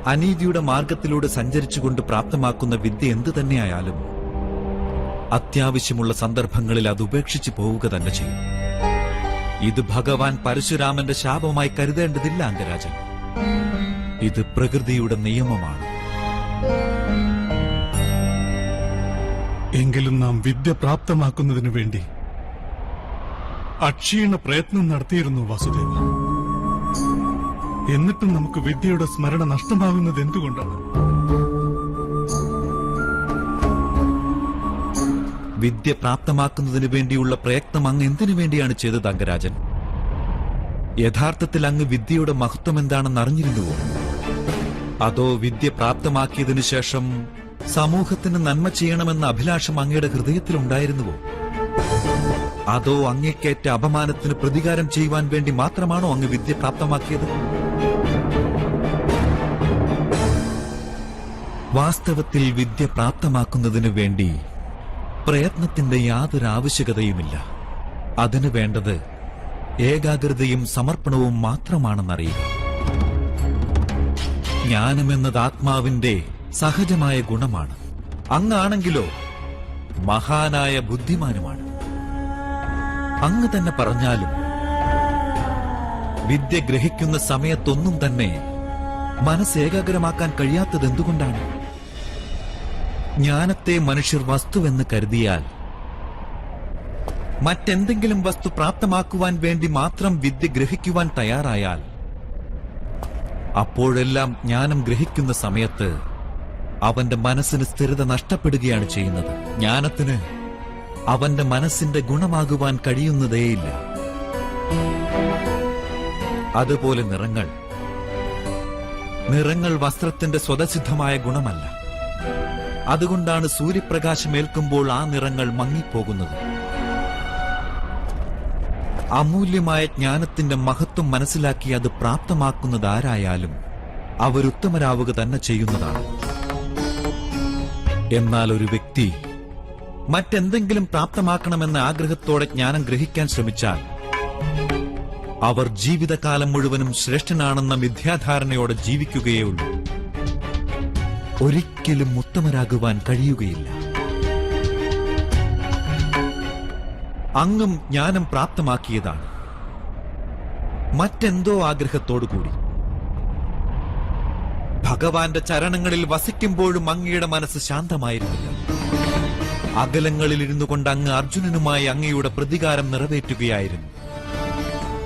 അനീതിയുടെ മാർഗത്തിലൂടെ സഞ്ചരിച്ചുകൊണ്ട് പ്രാപ്തമാക്കുന്ന വിദ്യ എന്തു തന്നെയായാലും അത്യാവശ്യമുള്ള സന്ദർഭങ്ങളിൽ അത് ഉപേക്ഷിച്ചു പോവുക തന്നെ ചെയ്യും. ഇത് ഭഗവാൻ പരശുരാമന്റെ ശാപമായി കരുതേണ്ടതില്ല അംഗരാജൻ. ഇത് പ്രകൃതിയുടെ നിയമമാണ്. എങ്കിലും നാം വിദ്യ പ്രാപ്തമാക്കുന്നതിനു വേണ്ടി അക്ഷീണ പ്രയത്നം നടത്തിയിരുന്നു വാസുദേവ. എന്നിട്ടും നമുക്ക് വിദ്യയുടെ സ്മരണ നഷ്ടമാകുന്നത് എന്തുകൊണ്ടാണ്? വിദ്യ പ്രാപ്തമാക്കുന്നതിനു വേണ്ടിയുള്ള പ്രയത്നം അങ്ങ് എന്തിനു വേണ്ടിയാണ് ചെയ്തത് അംഗരാജൻ? യഥാർത്ഥത്തിൽ അങ്ങ് വിദ്യയുടെ മഹത്വം എന്താണെന്ന് അറിഞ്ഞിരുന്നുവോ? അതോ വിദ്യ പ്രാപ്തമാക്കിയതിനു ശേഷം സമൂഹത്തിന് നന്മ ചെയ്യണമെന്ന അഭിലാഷം അങ്ങയുടെ ഹൃദയത്തിലുണ്ടായിരുന്നുവോ? അതോ അങ്ങേക്കേറ്റ അപമാനത്തിന് പ്രതികാരം ചെയ്യുവാൻ വേണ്ടി മാത്രമാണോ അങ്ങ് വിദ്യ പ്രാപ്തമാക്കിയത്? വാസ്തവത്തിൽ വിദ്യ പ്രാപ്തമാക്കുന്നതിനു വേണ്ടി പ്രയത്നത്തിന്റെ യാതൊരു ആവശ്യകതയുമില്ല. അതിനു വേണ്ടത് ഏകാഗ്രതയും സമർപ്പണവും മാത്രമാണെന്നറിയുക. ജ്ഞാനമെന്നത് ആത്മാവിന്റെ സഹജമായ ഗുണമാണ്. അങ്ങാണെങ്കിലോ മഹാനായ ബുദ്ധിമാനുമാണ്. അങ്ങ് തന്നെ പറഞ്ഞാലും വിദ്യ ഗ്രഹിക്കുന്ന സമയത്തൊന്നും തന്നെ മനസ്സ് ഏകാഗ്രമാക്കാൻ കഴിയാത്തത് എന്തുകൊണ്ടാണ്? ജ്ഞാനത്തെ മനുഷ്യർ വസ്തുവെന്ന് കരുതിയാൽ, മറ്റെന്തെങ്കിലും വസ്തു പ്രാപ്തമാക്കുവാൻ വേണ്ടി മാത്രം വിദ്യ ഗ്രഹിക്കുവാൻ തയ്യാറായാൽ, അപ്പോഴെല്ലാം ജ്ഞാനം ഗ്രഹിക്കുന്ന സമയത്ത് അവന്റെ മനസ്സിന് സ്ഥിരത നഷ്ടപ്പെടുകയാണ് ചെയ്യുന്നത്. ജ്ഞാനത്തിന് അവന്റെ മനസ്സിന്റെ ഗുണമാകുവാൻ കഴിയുന്നതേയില്ല. അതുപോലെ നിറങ്ങൾ വസ്ത്രത്തിന്റെ സ്വതസിദ്ധമായ ഗുണമല്ല. അതുകൊണ്ടാണ് സൂര്യപ്രകാശമേൽക്കുമ്പോൾ ആ നിറങ്ങൾ മങ്ങിപ്പോകുന്നത്. അമൂല്യമായ ജ്ഞാനത്തിന്റെ മഹത്വം മനസ്സിലാക്കി അത് പ്രാപ്തമാക്കുന്നതാരായാലും അവരുത്തമരാവുക തന്നെ ചെയ്യുന്നതാണ്. എന്നാൽ ഒരു വ്യക്തി മറ്റെന്തെങ്കിലും പ്രാപ്തമാക്കണമെന്ന ആഗ്രഹത്തോടെ ജ്ഞാനം ഗ്രഹിക്കാൻ ശ്രമിച്ചാൽ അവർ ജീവിതകാലം മുഴുവനും ശ്രേഷ്ഠനാണെന്ന മിഥ്യാധാരണയോടെ ജീവിക്കുകയേ ഉള്ളൂ. ഒരിക്കലും ഉത്തമരാകുവാൻ കഴിയുകയില്ല. അങ്ങും ജ്ഞാനം പ്രാപ്തമാക്കിയതാണ് മറ്റെന്തോ ആഗ്രഹത്തോടുകൂടി. ഭഗവാന്റെ ചരണങ്ങളിൽ വസിക്കുമ്പോഴും അങ്ങയുടെ മനസ്സ് ശാന്തമായിരുന്നില്ല. അകലങ്ങളിലിരുന്നു കൊണ്ട് അങ്ങ് അർജുനനുമായി അങ്ങയുടെ പ്രതികാരം നിറവേറ്റുകയായിരുന്നു.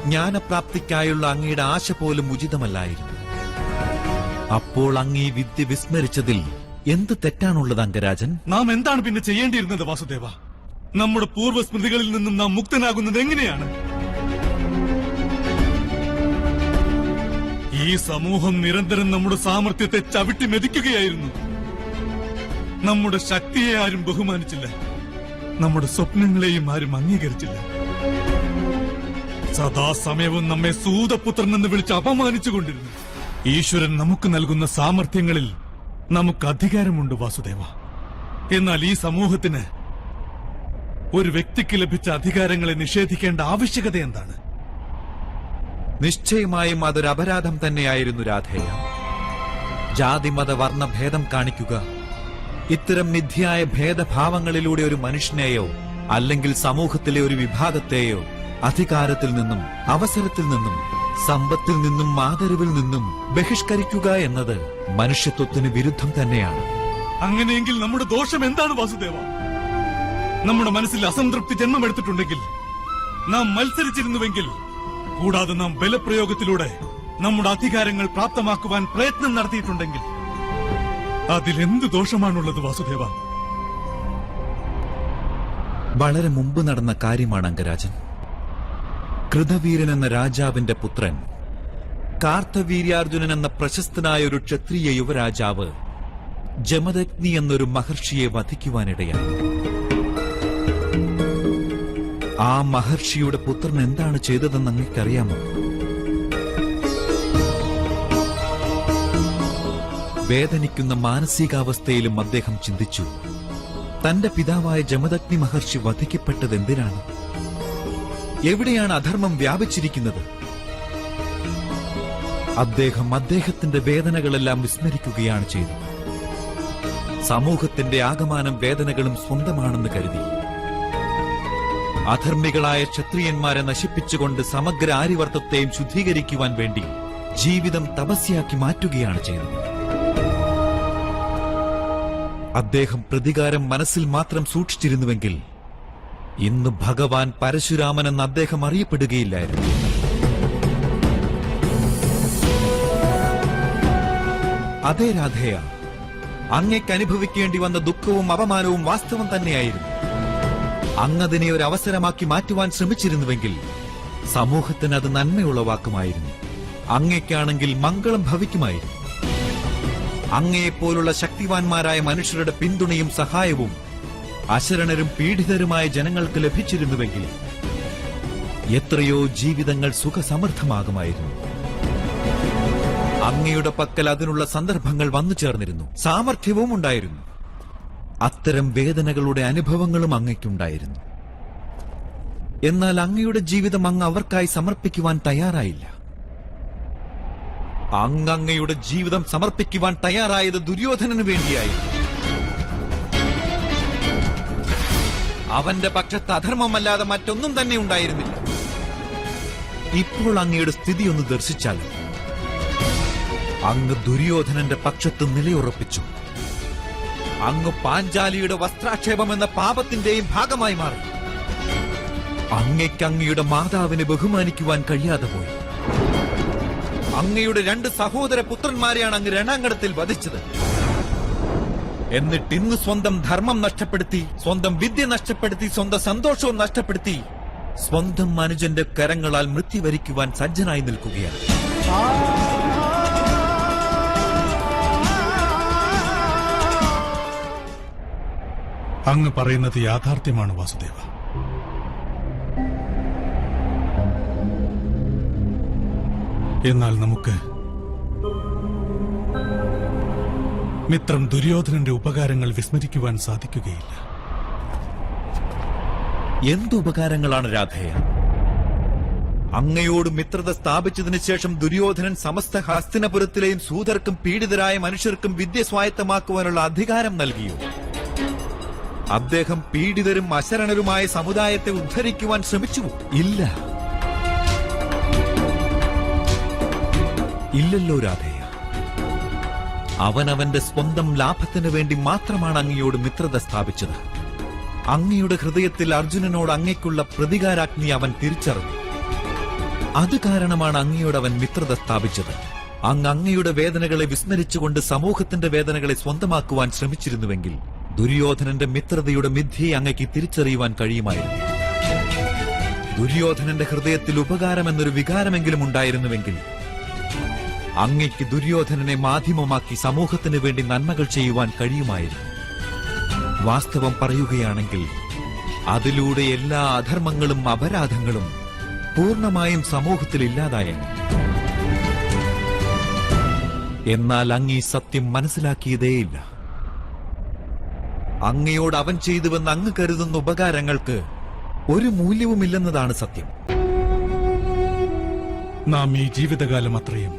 ജ്ഞാനപ്രാപ്തിക്കായുള്ള അങ്ങയുടെ ആശ പോലും ഉചിതമല്ലായിരുന്നു. അപ്പോൾ അങ്ങ് ഈ വിദ്യ വിസ്മരിച്ചതിൽ എന്ത് തെറ്റാണുള്ളത് അംഗരാജൻ? നാം എന്താണ് പിന്നെ ചെയ്യേണ്ടിയിരുന്നത് വാസുദേവ? നമ്മുടെ പൂർവ്വസ്മൃതികളിൽ നിന്നും നാം മുക്തനാകുന്നത് എങ്ങനെയാണ്? ഈ സമൂഹം നിരന്തരം നമ്മുടെ സാമർത്ഥ്യത്തെ ചവിട്ടി മെതിക്കുകയായിരുന്നു. നമ്മുടെ ശക്തിയെ ആരും ബഹുമാനിച്ചില്ല. നമ്മുടെ സ്വപ്നങ്ങളെയും ആരും അംഗീകരിച്ചില്ല. സദാസമയവും നമ്മെ സൂതപുത്രൻ എന്ന് വിളിച്ച് അപമാനിച്ചുകൊണ്ടിരുന്നു. ഈശ്വരൻ നമുക്ക് നൽകുന്ന സാമർത്ഥ്യങ്ങളിൽ നമുക്ക് അധികാരമുണ്ട് വാസുദേവ. എന്നാൽ ഈ സമൂഹത്തിന് ഒരു വ്യക്തിക്ക് ലഭിച്ച അധികാരങ്ങളെ നിഷേധിക്കേണ്ട ആവശ്യകത എന്താണ്? നിശ്ചയമായും അതൊരു അപരാധം തന്നെയായിരുന്നു രാധേയ. ജാതിമത വർണ്ണ ഭേദം കാണിക്കുക, ഇത്തരം മിഥ്യായ ഭേദഭാവങ്ങളിലൂടെ ഒരു മനുഷ്യനെയോ അല്ലെങ്കിൽ സമൂഹത്തിലെ ഒരു വിഭാഗത്തെയോ അധികാരത്തിൽ നിന്നും അവസരത്തിൽ നിന്നും സമ്പത്തിൽ നിന്നും ആദരവിൽ നിന്നും ബഹിഷ്കരിക്കുക എന്നത് മനുഷ്യത്വത്തിന് വിരുദ്ധം തന്നെയാണ്. അങ്ങനെയെങ്കിൽ നമ്മുടെ ദോഷം എന്താണ് വാസുദേവ? നമ്മുടെ മനസ്സിൽ അസംതൃപ്തി ജന്മമെടുത്തിട്ടുണ്ടെങ്കിൽ, നാം മത്സരിച്ചിരുന്നുവെങ്കിൽ, കൂടാതെ നാം ബലപ്രയോഗത്തിലൂടെ നമ്മുടെ അധികാരങ്ങൾ പ്രാപ്തമാക്കുവാൻ പ്രയത്നം നടത്തിയിട്ടുണ്ടെങ്കിൽ അതിലെന്ത് ദോഷമാണുള്ളത് വാസുദേവ? വളരെ മുമ്പ് നടന്ന കാര്യമാണ് അംഗരാജൻ. കൃതവീരൻ എന്ന രാജാവിന്റെ പുത്രൻ കാർത്തവീര്യാർജുനൻ എന്ന പ്രശസ്തനായ ഒരു ക്ഷത്രിയ യുവരാജാവ് ജമദഗ്നി എന്നൊരു മഹർഷിയെ വധിക്കുവാനിടയായി. ആ മഹർഷിയുടെ പുത്രൻ എന്താണ് ചെയ്തതെന്ന് അങ്ങേക്കറിയാമോ? വേദനിക്കുന്ന മാനസികാവസ്ഥയിലും അദ്ദേഹം ചിന്തിച്ചു, തന്റെ പിതാവായ ജമദഗ്നി മഹർഷി വധിക്കപ്പെട്ടത് എന്തിനാണ്? എവിടെയാണ് അധർമ്മം വ്യാപിച്ചിരിക്കുന്നത്? അദ്ദേഹം അദ്ദേഹത്തിന്റെ വേദനകളെല്ലാം വിസ്മരിക്കുകയാണ് ചെയ്തത്. സമൂഹത്തിന്റെ ആകമാനം വേദനകളും സ്വന്തമാണെന്ന് കരുതി അധർമ്മികളായ ക്ഷത്രിയന്മാരെ നശിപ്പിച്ചുകൊണ്ട് സമഗ്ര ആര്യവർത്തത്തെയും ശുദ്ധീകരിക്കുവാൻ വേണ്ടി ജീവിതം തപസ്യാക്കി മാറ്റുകയാണ് ചെയ്തത്. അദ്ദേഹം പ്രതികാരം മനസ്സിൽ മാത്രം സൂക്ഷിച്ചിരുന്നുവെങ്കിൽ ഇന്ന് ഭഗവാൻ പരശുരാമൻ എന്ന് അദ്ദേഹം അറിയപ്പെടുകയില്ലായിരുന്നു. അതേ രാധേയ, അങ്ങയ്ക്ക് അനുഭവിക്കേണ്ടി വന്ന ദുഃഖവും അപമാനവും വാസ്തവം തന്നെയായിരുന്നു. അങ്ങതിനെ ഒരു അവസരമാക്കി മാറ്റുവാൻ ശ്രമിച്ചിരുന്നുവെങ്കിൽ സമൂഹത്തിന് അത് നന്മയുളവാക്കുമായിരുന്നു. അങ്ങയ്ക്കാണെങ്കിൽ മംഗളം ഭവിക്കുമായിരുന്നു. അങ്ങയെപ്പോലുള്ള ശക്തിവാൻമാരായ മനുഷ്യരുടെ പിന്തുണയും സഹായവും അശരണരും പീഡിതരുമായ ജനങ്ങൾക്ക് ലഭിച്ചിരുന്നുവെങ്കിൽ എത്രയോ ജീവിതങ്ങൾ സുഖസമൃദ്ധമാകുമായിരുന്നു. അങ്ങയുടെ പക്കൽ അതിനുള്ള സന്ദർഭങ്ങൾ വന്നു ചേർന്നിരുന്നു, സാമർഥ്യവും ഉണ്ടായിരുന്നു. അത്തരം വേദനകളുടെ അനുഭവങ്ങളും അങ്ങയ്ക്കുണ്ടായിരുന്നു. എന്നാൽ അങ്ങയുടെ ജീവിതം അങ്ങ് അവർക്കായി സമർപ്പിക്കുവാൻ തയ്യാറായില്ല. അങ്ങയുടെ ജീവിതം സമർപ്പിക്കുവാൻ തയ്യാറായത് ദുര്യോധനന് വേണ്ടിയായിരുന്നു. അവന്റെ പക്ഷത്ത് അധർമ്മമല്ലാതെ മറ്റൊന്നും തന്നെ ഉണ്ടായിരുന്നില്ല. ഇപ്പോൾ അങ്ങയുടെ സ്ഥിതി ഒന്ന് ദർശിച്ചാൽ അങ്ങ് ദുര്യോധനന്റെ പക്ഷത്ത് നിലയുറപ്പിച്ചു. അങ്ങ് പാഞ്ചാലിയുടെ വസ്ത്രാക്ഷേപം എന്ന പാപത്തിന്റെയും ഭാഗമായി മാറി. അങ്ങയ്ക്ക് അങ്ങയുടെ മാതാവിനെ ബഹുമാനിക്കുവാൻ കഴിയാതെ പോയി. അങ്ങയുടെ 2 സഹോദര പുത്രന്മാരെയാണ് അങ്ങ് രണാങ്കണത്തിൽ വധിച്ചത്. എന്നിട്ട് ഇന്ന് സ്വന്തം ധർമ്മം നഷ്ടപ്പെടുത്തി, സ്വന്തം വിദ്യ നഷ്ടപ്പെടുത്തി, സ്വന്തം സന്തോഷവും നഷ്ടപ്പെടുത്തി സ്വന്തം മനുജന്റെ കരങ്ങളാൽ മൃത്യു വരിക്കുവാൻ സജ്ജനായി നിൽക്കുകയാണ്. അങ്ങ് പറയുന്നത് യാഥാർത്ഥ്യമാണ് വാസുദേവ. എന്നാൽ നമുക്ക് മിത്രം ദുര്യോധനന്റെ ഉപകാരങ്ങൾ വിസ്മരിക്കുവാൻ സാധിക്കുകയില്ല. എന്തുപകാരങ്ങളാണ് രാധേയ? അങ്ങയോട് മിത്രത സ്ഥാപിച്ചതിനു ശേഷം ദുര്യോധനൻ സമസ്ത ഹസ്തിനപുരത്തിലെയും സൂതർക്കും പീഡിതരായ മനുഷ്യർക്കും വിദ്യ സ്വായത്തമാക്കുവാനുള്ള അധികാരം നൽകിയോ? അദ്ദേഹം പീഡിതരും അശരണരുമായ സമുദായത്തെ ഉദ്ധരിക്കുവാൻ ശ്രമിച്ചു? ഇല്ല, ഇല്ലല്ലോ രാധേയ. അവനവന്റെ സ്വന്തം ലാഭത്തിനു വേണ്ടി മാത്രമാണ് അങ്ങയോട് മിത്രത സ്ഥാപിച്ചത്. അങ്ങയുടെ ഹൃദയത്തിൽ അർജുനനോട് അങ്ങയ്ക്കുള്ള പ്രതികാരാഗ്നി അവൻ തിരിച്ചറിഞ്ഞു. അത് കാരണമാണ് അങ്ങയോട് അവൻ മിത്രത സ്ഥാപിച്ചത്. അങ്ങയുടെ വേദനകളെ വിസ്മരിച്ചുകൊണ്ട് സമൂഹത്തിന്റെ വേദനകളെ സ്വന്തമാക്കുവാൻ ശ്രമിച്ചിരുന്നുവെങ്കിൽ ദുര്യോധനന്റെ മിത്രതയുടെ മിഥ്യയെ അങ്ങയ്ക്ക് തിരിച്ചറിയുവാൻ കഴിയുമായിരുന്നു. ദുര്യോധനന്റെ ഹൃദയത്തിൽ ഉപകാരം എന്നൊരു വികാരമെങ്കിലും ഉണ്ടായിരുന്നുവെങ്കിൽ അങ്ങയ്ക്ക് ദുര്യോധനനെ മാധ്യമമാക്കി സമൂഹത്തിന് വേണ്ടി നന്മകൾ ചെയ്യുവാൻ കഴിയുമായിരുന്നു. വാസ്തവം പറയുകയാണെങ്കിൽ അതിലൂടെ എല്ലാ അധർമ്മങ്ങളും അപരാധങ്ങളും പൂർണ്ണമായും സമൂഹത്തിൽ ഇല്ലാതായേനെ. എന്നാൽ അങ്ങ് ഈ സത്യം മനസ്സിലാക്കിയതേയില്ല. അങ്ങയോട് അവൻ ചെയ്തുവെന്ന് അങ്ങ് കരുതുന്ന ഉപകാരങ്ങൾക്ക് ഒരു മൂല്യവുമില്ലെന്നതാണ് സത്യം. നാം ഈ ജീവിതകാലം അത്രയും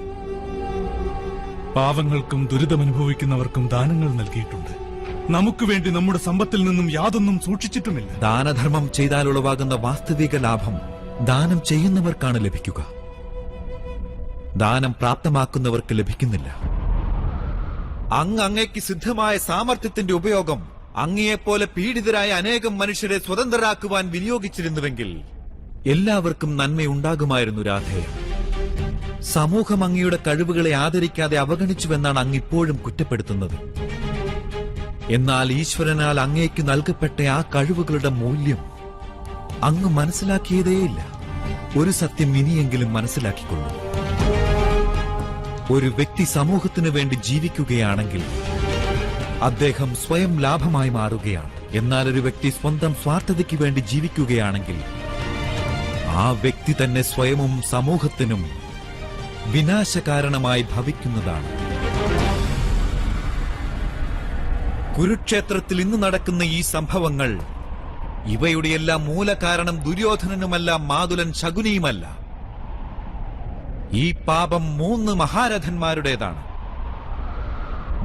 പാവങ്ങൾക്കും ദുരിതമനുഭവിക്കുന്നവർക്കും ദാനങ്ങൾ നൽകിയിട്ടുണ്ട്. നമുക്ക് വേണ്ടി നമ്മുടെ സമ്പത്തിൽ നിന്നും യാതൊന്നും സൂക്ഷിച്ചിട്ടുമില്ല. ദാനധർമ്മം ചെയ്താൽ ഉളവാകുന്ന വാസ്തവിക ലാഭം ദാനം ചെയ്യുന്നവർക്കാണ് ലഭിക്കുക. ദാനം പ്രാപ്തമാക്കുന്നവർക്ക് ലഭിക്കുന്നില്ല. അങ്ങയ്ക്ക് സിദ്ധമായ സാമർത്ഥ്യത്തിന്റെ ഉപയോഗം അങ്ങയെപ്പോലെ പീഡിതരായ അനേകം മനുഷ്യരെ സ്വതന്ത്രരാക്കുവാൻ വിനിയോഗിച്ചിരുന്നുവെങ്കിൽ എല്ലാവർക്കും നന്മയുണ്ടാകുമായിരുന്നു രാധേ. സമൂഹം അങ്ങയുടെ കഴിവുകളെ ആദരിക്കാതെ അവഗണിച്ചുവെന്നാണ് അങ്ങിപ്പോഴും കുറ്റപ്പെടുത്തുന്നത്. എന്നാൽ ഈശ്വരനാൽ അങ്ങേക്ക് നൽകപ്പെട്ട ആ കഴിവുകളുടെ മൂല്യം അങ്ങ് മനസ്സിലാക്കിയതേയില്ല. ഒരു സത്യം ഇനിയെങ്കിലും മനസ്സിലാക്കിക്കൊള്ളൂ. ഒരു വ്യക്തി സമൂഹത്തിനു വേണ്ടി ജീവിക്കുകയാണെങ്കിൽ അദ്ദേഹം സ്വയം ലാഭമായി മാറുകയാണ്. എന്നാൽ ഒരു വ്യക്തി സ്വന്തം സ്വാർത്ഥതയ്ക്ക് വേണ്ടി ജീവിക്കുകയാണെങ്കിൽ ആ വ്യക്തി തന്നെ സ്വയവും സമൂഹത്തിനും വിനാശകാരണമായി ഭവിക്കുന്നതാണ്. കുരുക്ഷേത്രത്തിൽ ഇന്ന് നടക്കുന്ന ഈ സംഭവങ്ങൾ, ഇവയുടെയെല്ലാം മൂലകാരണം ദുര്യോധനനുമല്ല, മാതുലൻ ശകുനിയുമല്ല. ഈ പാപം 3 മഹാരഥന്മാരുടേതാണ്.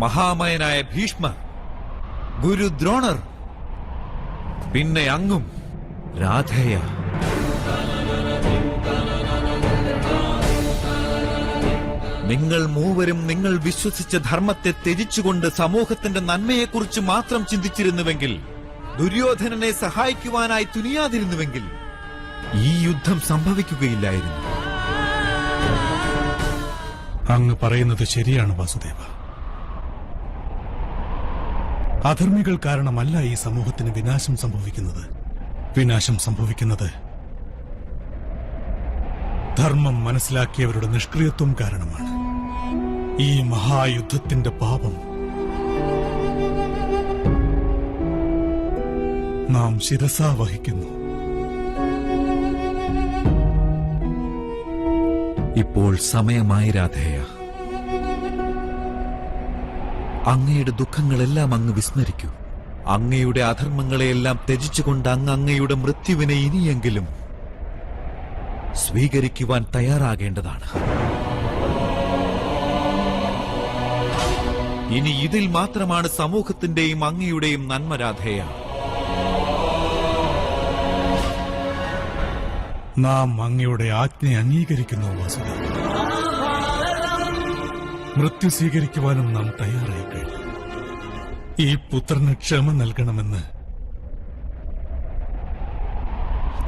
മഹാമയനായ ഭീഷ്മർ, ഗുരു ദ്രോണർ, പിന്നെ അങ്ങും രാധേയ. നിങ്ങൾ മൂവരും നിങ്ങൾ വിശ്വസിച്ച ധർമ്മത്തെ ത്യജിച്ചുകൊണ്ട് സമൂഹത്തിന്റെ നന്മയെക്കുറിച്ച് മാത്രം ചിന്തിച്ചിരുന്നുവെങ്കിൽ, ദുര്യോധനനെ സഹായിക്കുവാനായി തുനിയാതിരുന്നുവെങ്കിൽ ഈ യുദ്ധം സംഭവിക്കുകയില്ലായിരുന്നു. അങ്ങ് പറയുന്നത് ശരിയാണ് വാസുദേവ. അധർമ്മികൾ കാരണമല്ല ഈ സമൂഹത്തിന് വിനാശം സംഭവിക്കുന്നത്. വിനാശം സംഭവിക്കുന്നത് ധർമ്മം മനസ്സിലാക്കിയവരുടെ നിഷ്ക്രിയത്വം കാരണമാണ്. ഈ മഹായുദ്ധത്തിന്റെ പാപം നാം ശിരസാ വഹിക്കുന്നു. ഇപ്പോൾ സമയമായി രാധേയ. അങ്ങയുടെ ദുഃഖങ്ങളെല്ലാം അങ്ങ് വിസ്മരിക്കൂ. അങ്ങയുടെ അധർമ്മങ്ങളെയെല്ലാം ത്യജിച്ചുകൊണ്ട് അങ്ങയുടെ മൃത്യുവിനെ ഇനിയെങ്കിലും സ്വീകരിക്കുവാൻ തയ്യാറാകേണ്ടതാണ്. ഇനി ഇതിൽ മാത്രമാണ് സമൂഹത്തിന്റെയും അങ്ങയുടെയും നന്മ രാധേയ. നാം അങ്ങയുടെ ആജ്ഞ അംഗീകരിക്കുന്നു വാസുദേവ. മൃത്യു സ്വീകരിക്കുവാനും നാം തയ്യാറായി കഴിഞ്ഞു. ഈ പുത്രന് ക്ഷമ നൽകണമെന്ന്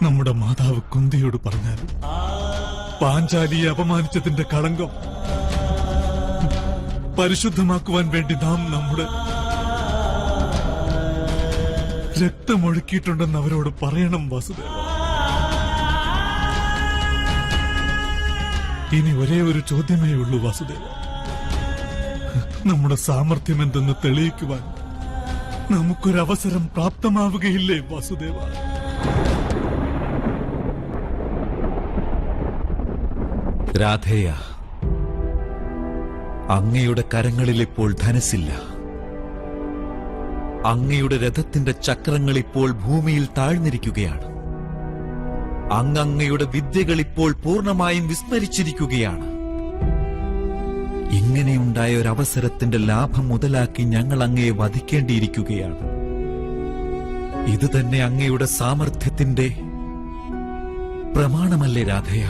നമ്മുടെ മാതാവ് കുന്തിയോട് പറഞ്ഞാലും പാഞ്ചാലിയെ അപമാനിച്ചതിന്റെ കളങ്കം പരിശുദ്ധമാക്കുവാൻ വേണ്ടി നാം നമ്മുടെ രക്തമൊഴുക്കിയിട്ടുണ്ടെന്ന് അവരോട് പറയണം വാസുദേവ. ഇനി ഒരേ ഒരു ചോദ്യമേ ഉള്ളൂ വാസുദേവ. നമ്മുടെ സാമർഥ്യം എന്തെന്ന് തെളിയിക്കുവാൻ നമുക്കൊരവസരം പ്രാപ്തമാവുകയില്ലേ വാസുദേവ? രാധേയ, അങ്ങയുടെ കരങ്ങളിൽ ഇപ്പോൾ ധനസില്ല. അങ്ങയുടെ രഥത്തിന്റെ ചക്രങ്ങൾ ഇപ്പോൾ ഭൂമിയിൽ താഴ്ന്നിരിക്കുകയാണ്. അങ്ങയുടെ വിദ്യകൾ ഇപ്പോൾ പൂർണ്ണമായും വിസ്മരിച്ചിരിക്കുകയാണ്. ഇങ്ങനെയുണ്ടായ ഒരു അവസരത്തിന്റെ ലാഭം മുതലാക്കി ഞങ്ങൾ അങ്ങയെ വധിക്കേണ്ടിയിരിക്കുകയാണ്. ഇത് തന്നെ അങ്ങയുടെ സാമർഥ്യത്തിന്റെ പ്രമാണമല്ലേ രാധേയ?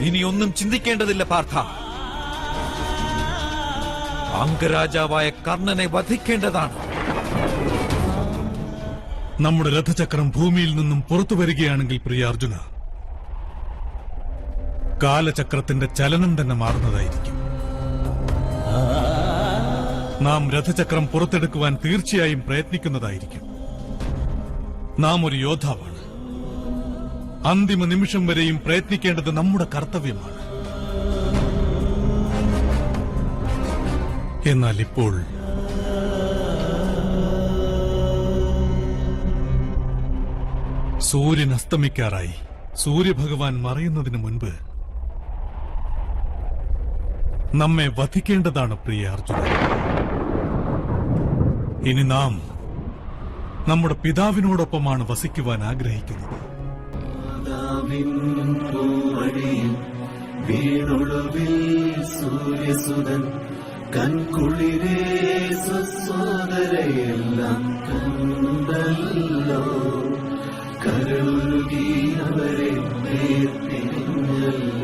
ഇനിയൊന്നും ചിന്തിക്കേണ്ടതില്ല പാർത്ഥ. അംഗരാജാവായ കർണനെ വധിക്കേണ്ടതാണ്. നമ്മുടെ രഥചക്രം ഭൂമിയിൽ നിന്നും പുറത്തു വരികയാണെങ്കിൽ പ്രിയാർജുന, കാലചക്രത്തിന്റെ ചലനം തന്നെ മാറുന്നതായിരിക്കും. നാം രഥചക്രം പുറത്തെടുക്കുവാൻ തീർച്ചയായും പ്രയത്നിക്കുന്നതായിരിക്കും. നാം ഒരു യോദ്ധാവാണ്. അന്തിമ നിമിഷം വരെയും പ്രയത്നിക്കേണ്ടത് നമ്മുടെ കർത്തവ്യമാണ്. എന്നാൽ ഇപ്പോൾ സൂര്യൻ അസ്തമിക്കാറായി. സൂര്യഭഗവാൻ മറയുന്നതിന് മുൻപ് നമ്മെ വധിക്കേണ്ടതാണ് പ്രിയ അർജുന. ഇനി നാം നമ്മുടെ പിതാവിനോടൊപ്പമാണ് വസിക്കുവാൻ ആഗ്രഹിക്കുന്നത്. വീണൊടുവിൽ സൂര്യസുതൻ കൺകുളിരേ സോദരയെല്ലാം കണ്ടല്ലോ, കരുളുകി അവരെ നേർത്തിരിഞ്ഞല്ലോ.